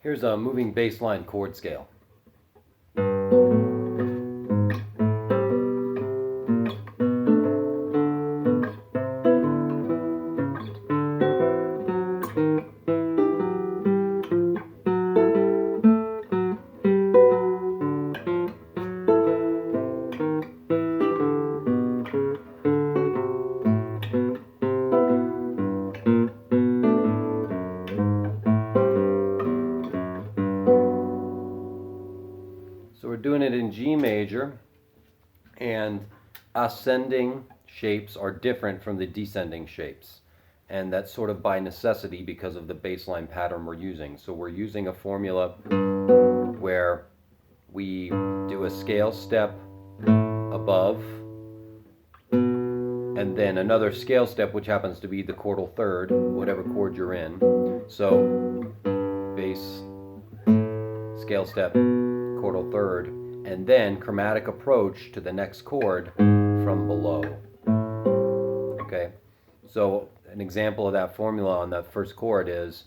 Here's a moving bass line chord scale. So we're doing it in G major, and ascending shapes are different from the descending shapes. And that's sort of by necessity because of the bass line pattern we're using. So we're using a formula where we do a scale step above, and then another scale step, which happens to be the chordal third, whatever chord you're in. So bass, scale step, chordal third, and then chromatic approach to the next chord from below. Okay, so an example of that formula on that first chord is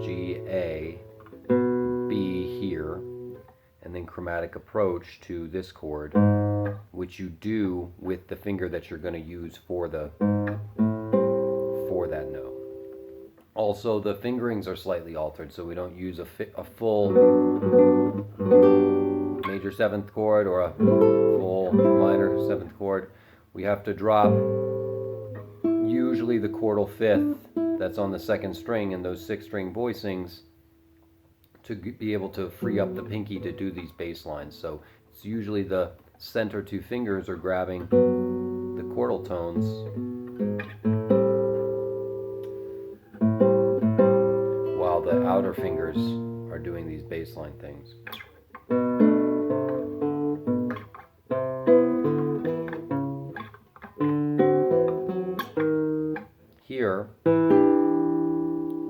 G, A, B here, and then chromatic approach to this chord, which you do with the finger that you're going to use for that note. Also, the fingerings are slightly altered, so we don't use a full major seventh chord or a full minor seventh chord. We have to drop usually the chordal fifth that's on the second string in those 6-string voicings to be able to free up the pinky to do these bass lines. So it's usually the center two fingers are grabbing the chordal tones, while the outer fingers are doing these bass line things. Here,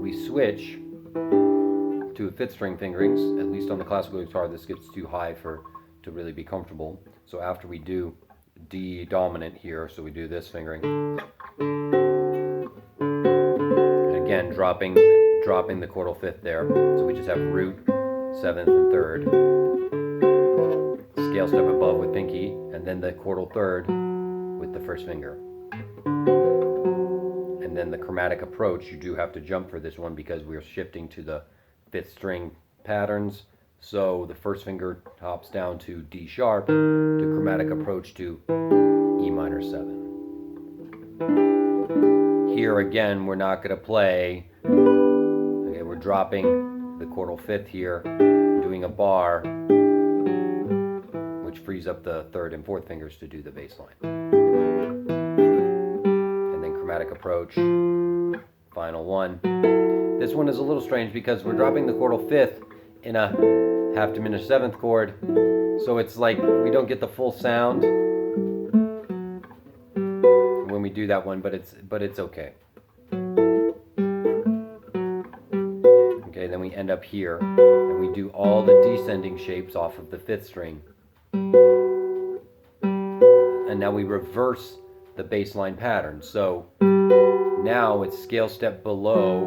we switch to 5th string fingerings. At least on the classical guitar, this gets too high to really be comfortable. So after we do D dominant here, so we do this fingering. And again, dropping the chordal fifth there. So we just have root, 7th, and 3rd. Scale step above with pinky, and then the chordal third with the first finger. And then the chromatic approach, you do have to jump for this one because we're shifting to the 5th string patterns. So the first finger hops down to D sharp, to chromatic approach to E minor 7. Here again, we're not going to play. Okay, we're dropping the chordal fifth here, doing a bar, which frees up the 3rd and 4th fingers to do the bass line. And then chromatic approach, final one. This one is a little strange because we're dropping the chordal fifth in a half diminished 7th chord, so it's like we don't get the full sound when we do that one, but it's okay. Okay, then we end up here, and we do all the descending shapes off of the 5th string, and now we reverse the bass line pattern. So now it's scale step below,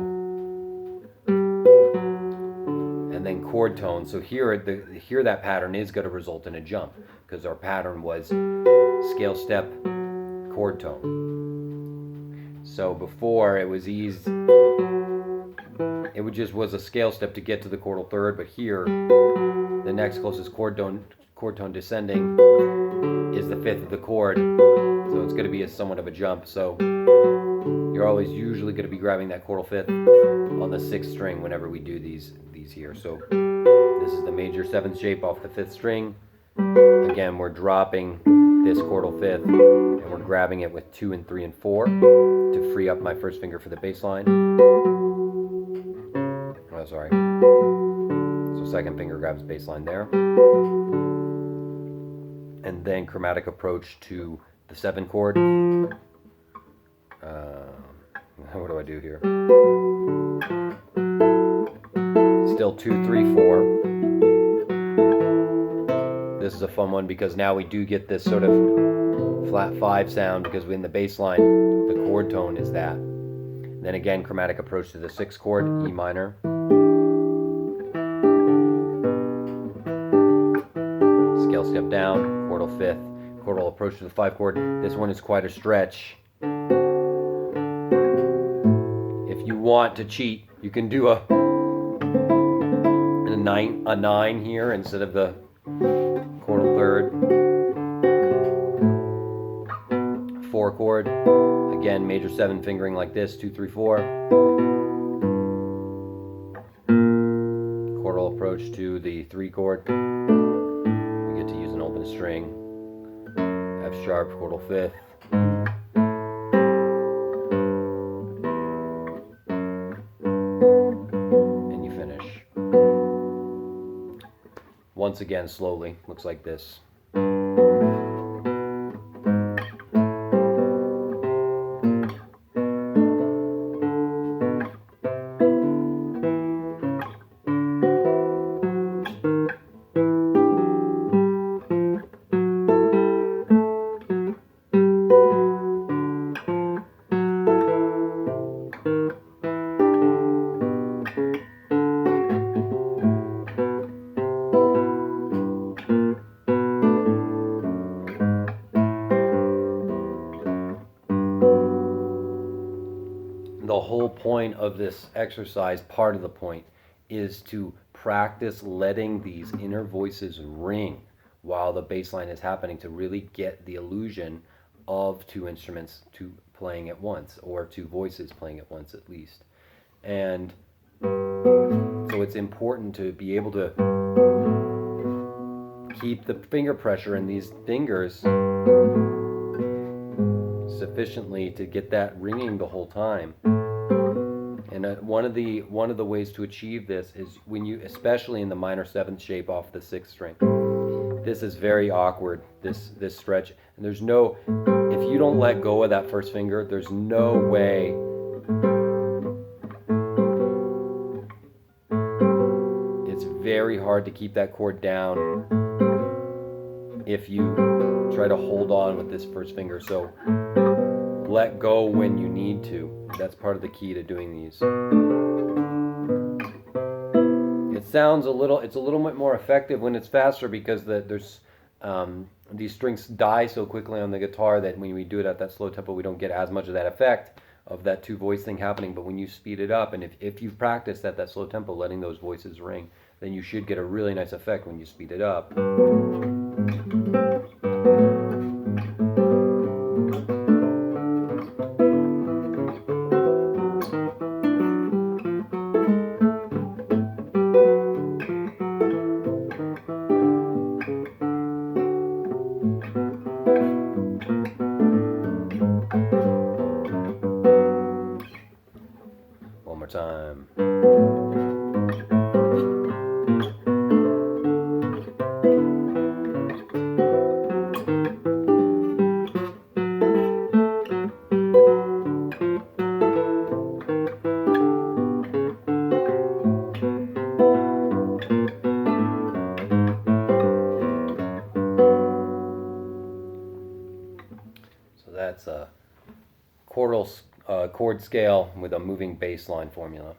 and then chord tone. So here that pattern is going to result in a jump because our pattern was scale step, chord tone. So before it was easy, it just was a scale step to get to the chordal third, but here the next closest chord tone descending is the 5th of the chord, so it's going to be somewhat of a jump. So you're always usually going to be grabbing that chordal fifth on the 6th string whenever we do these here. So this is the major 7th shape off the 5th string. Again, we're dropping this chordal fifth and we're grabbing it with 2 and 3 and 4 to free up my first finger for the bass line. Oh, sorry. So second finger grabs bass line there. And then chromatic approach to the 7 chord. What do I do here? Still 2, 3, 4. This is a fun one because now we do get this sort of flat 5 sound because in the bass line, the chord tone is that. Then again, chromatic approach to the 6th chord, E minor. Scale step down, chordal 5th, chordal approach to the 5th chord. This one is quite a stretch. If you want to cheat, you can do a 9 here instead of the chordal 3rd. 4 chord, again major 7 fingering like this, 2, 3, 4. Chordal approach to the 3 chord. We get to use an open string. F sharp, chordal 5th. And you finish. Once again, slowly, looks like this. The whole point of this exercise, part of the point, is to practice letting these inner voices ring while the bass line is happening, to really get the illusion of 2 instruments playing at once, or 2 voices playing at once at least. And so it's important to be able to keep the finger pressure in these fingers sufficiently to get that ringing the whole time. And one of the ways to achieve this is when you, especially in the minor 7th shape off the 6th string, this is very awkward, this stretch, and there's no, if you don't let go of that first finger, there's no way it's very hard to keep that chord down if you try to hold on with this first finger. So let go when you need to. That's part of the key to doing these. It sounds it's a little bit more effective when it's faster, because there's these strings die so quickly on the guitar that when we do it at that slow tempo, we don't get as much of that effect of that 2 voice thing happening. But when you speed it up, and if you've practiced at that slow tempo letting those voices ring, then you should get a really nice effect when you speed it up. One more time. So that's a chord scale with a moving bass line formula.